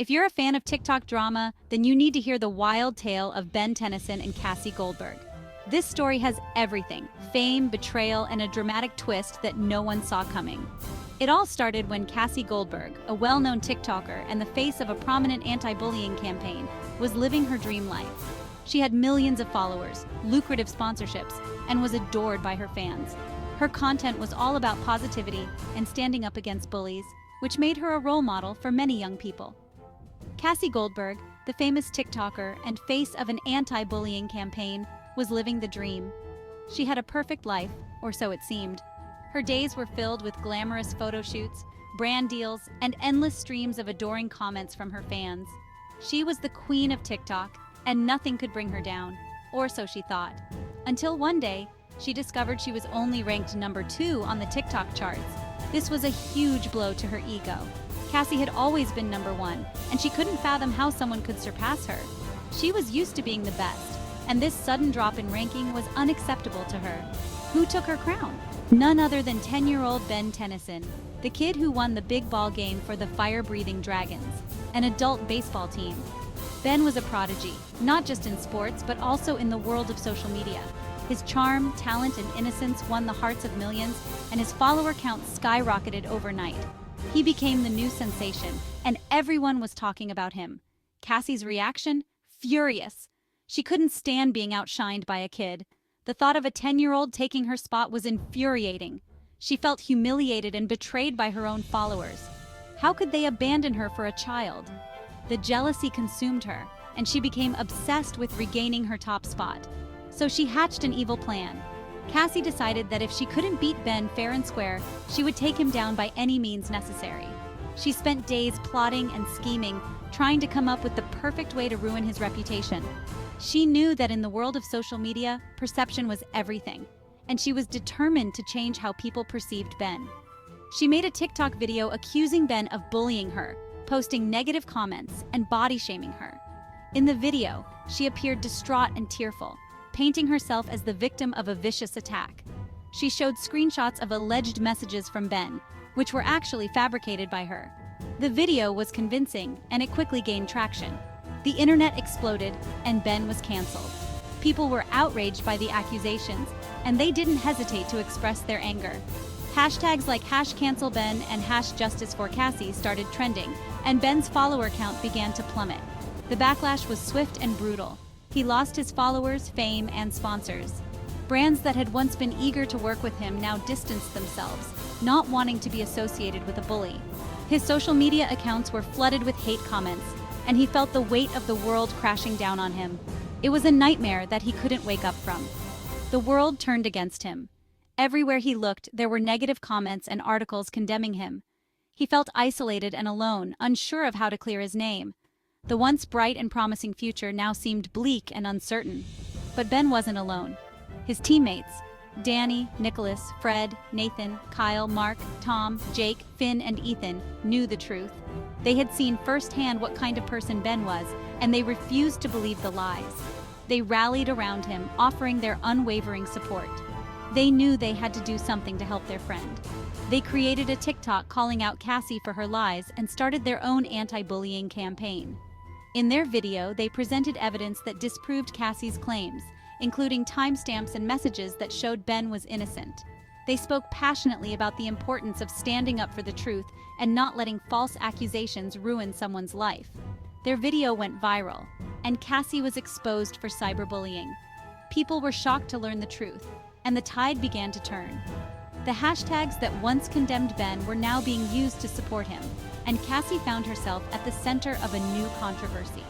If you're a fan of TikTok drama, then you need to hear the wild tale of Ben Tennyson and Cassie Goldberg. This story has everything: fame, betrayal, and a dramatic twist that no one saw coming. It all started when Cassie Goldberg, a well-known TikToker and the face of a prominent anti-bullying campaign, was living her dream life. She had millions of followers, lucrative sponsorships, and was adored by her fans. Her content was all about positivity and standing up against bullies, which made her a role model for many young people. Cassie Goldberg, the famous TikToker and face of an anti-bullying campaign, was living the dream. She had a perfect life, or so it seemed. Her days were filled with glamorous photo shoots, brand deals, and endless streams of adoring comments from her fans. She was the queen of TikTok, and nothing could bring her down, or so she thought. Until one day, she discovered she was only ranked number 2 on the TikTok charts. This was a huge blow to her ego. Cassie had always been number 1, and she couldn't fathom how someone could surpass her. She was used to being the best, and this sudden drop in ranking was unacceptable to her. Who took her crown? None other than 10-year-old Ben Tennyson, the kid who won the big ball game for the Fire-Breathing Dragons, an adult baseball team. Ben was a prodigy, not just in sports, but also in the world of social media. His charm, talent, and innocence won the hearts of millions, and his follower count skyrocketed overnight. He became the new sensation, and everyone was talking about him. Cassie's reaction? Furious. She couldn't stand being outshined by a kid. The thought of a 10-year-old taking her spot was infuriating. She felt humiliated and betrayed by her own followers. How could they abandon her for a child? The jealousy consumed her, and she became obsessed with regaining her top spot. So she hatched an evil plan. Cassie decided that if she couldn't beat Ben fair and square, she would take him down by any means necessary. She spent days plotting and scheming, trying to come up with the perfect way to ruin his reputation. She knew that in the world of social media, perception was everything, and she was determined to change how people perceived Ben. She made a TikTok video accusing Ben of bullying her, posting negative comments, and body-shaming her. In the video, she appeared distraught and tearful, painting herself as the victim of a vicious attack. She showed screenshots of alleged messages from Ben, which were actually fabricated by her. The video was convincing, and it quickly gained traction. The internet exploded, and Ben was canceled. People were outraged by the accusations, and they didn't hesitate to express their anger. Hashtags like #CancelBen and #JusticeForCassie started trending, and Ben's follower count began to plummet. The backlash was swift and brutal. He lost his followers, fame, and sponsors. Brands that had once been eager to work with him now distanced themselves, not wanting to be associated with a bully. His social media accounts were flooded with hate comments, and he felt the weight of the world crashing down on him. It was a nightmare that he couldn't wake up from. The world turned against him. Everywhere he looked, there were negative comments and articles condemning him. He felt isolated and alone, unsure of how to clear his name. The once bright and promising future now seemed bleak and uncertain. But Ben wasn't alone. His teammates, Danny, Nicholas, Fred, Nathan, Kyle, Mark, Tom, Jake, Finn, and Ethan, knew the truth. They had seen firsthand what kind of person Ben was, and they refused to believe the lies. They rallied around him, offering their unwavering support. They knew they had to do something to help their friend. They created a TikTok calling out Cassie for her lies and started their own anti-bullying campaign. In their video, they presented evidence that disproved Cassie's claims, including timestamps and messages that showed Ben was innocent. They spoke passionately about the importance of standing up for the truth and not letting false accusations ruin someone's life. Their video went viral, and Cassie was exposed for cyberbullying. People were shocked to learn the truth, and the tide began to turn. The hashtags that once condemned Ben were now being used to support him, and Cassie found herself at the center of a new controversy.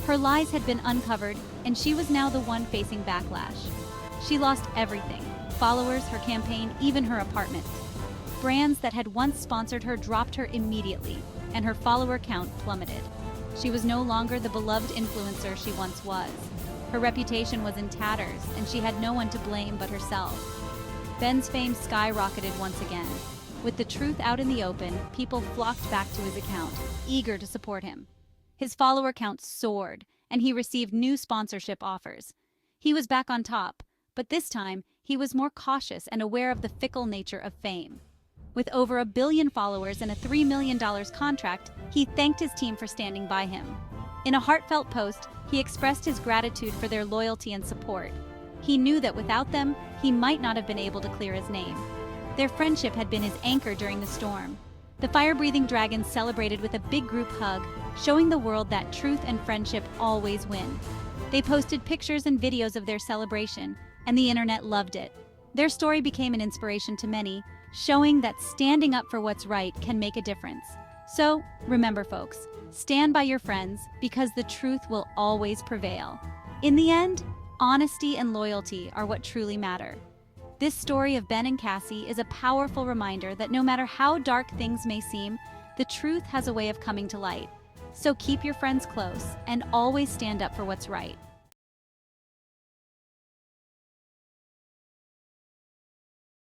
Her lies had been uncovered, and she was now the one facing backlash. She lost everything: followers, her campaign, even her apartment. Brands that had once sponsored her dropped her immediately, and her follower count plummeted. She was no longer the beloved influencer she once was. Her reputation was in tatters, and she had no one to blame but herself. Ben's fame skyrocketed once again. With the truth out in the open, people flocked back to his account, eager to support him. His follower count soared, and he received new sponsorship offers. He was back on top, but this time he was more cautious and aware of the fickle nature of fame. With over 1 billion followers and a $3 million contract, he thanked his team for standing by him. In a heartfelt post, he expressed his gratitude for their loyalty and support. He knew that without them, he might not have been able to clear his name. Their friendship had been his anchor during the storm. The fire-breathing dragons celebrated with a big group hug, showing the world that truth and friendship always win. They posted pictures and videos of their celebration, and the internet loved it. Their story became an inspiration to many, showing that standing up for what's right can make a difference. So, remember folks, stand by your friends because the truth will always prevail. In the end, honesty and loyalty are what truly matter. This story of Ben and Cassie is a powerful reminder that no matter how dark things may seem, the truth has a way of coming to light. So keep your friends close and always stand up for what's right.